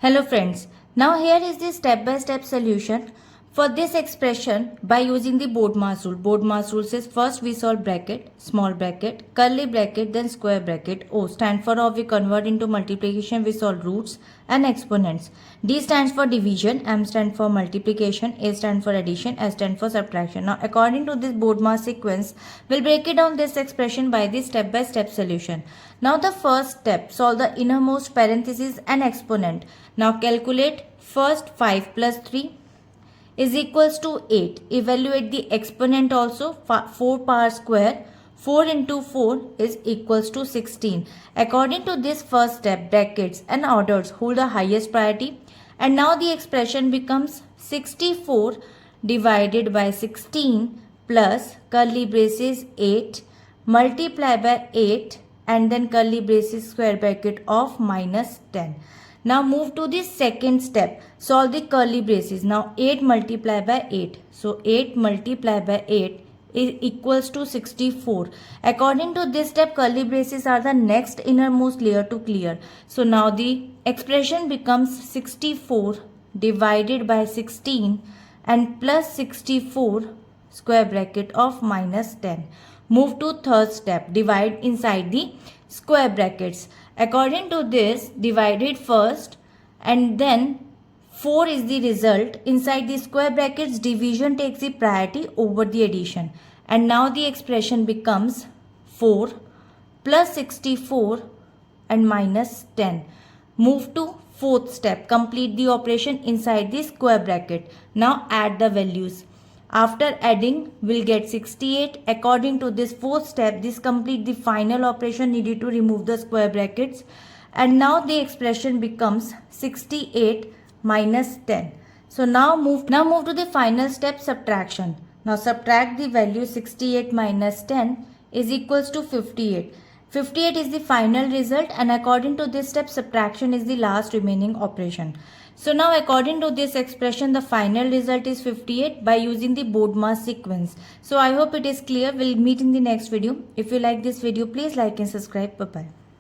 Hello friends, now here is the step-by-step solution for this expression by using the BODMAS rule. BODMAS rule says first we solve bracket, small bracket, curly bracket, then square bracket. O stand for how we convert into multiplication, we solve roots and exponents. D stands for division, M stands for multiplication, A stands for addition, S stands for subtraction. Now according to this BODMAS sequence, we'll break it down this expression by the step-by-step solution. Now the first step, solve the innermost parenthesis and exponent. Now calculate first 5 plus 3 is equals to 8. Evaluate the exponent also, 4 power square. 4 into 4 is equals to 16. According to this first step, brackets and orders hold the highest priority. And now the expression becomes 64 divided by 16 plus curly braces 8 multiply by 8 and then curly braces square bracket of minus 10. Now move to the second step. Solve the curly braces. Now 8 multiply by 8. So 8 multiply by 8 is equals to 64. According to this step, curly braces are the next innermost layer to clear. So now the expression becomes 64 divided by 16 and plus 64 square bracket of minus 10. Move to third step. Divide inside the square brackets. According to this, divide it first and then 4 is the result. Inside the square brackets, division takes the priority over the addition. And now the expression becomes 4 plus 64 and minus 10. Move to fourth step. Complete the operation inside the square bracket. Now add the values. After adding, we'll get 68. According to this fourth step, this complete the final operation needed to remove the square brackets. And now the expression becomes 68 minus 10. So now move to the final step, subtraction. Now subtract the value 68 minus 10 is equals to 58. 58 is the final result and according to this step, subtraction is the last remaining operation. So now according to this expression, the final result is 58 by using the BODMAS sequence. So I hope it is clear. We'll meet in the next video. If you like this video, please like and subscribe. Bye-bye.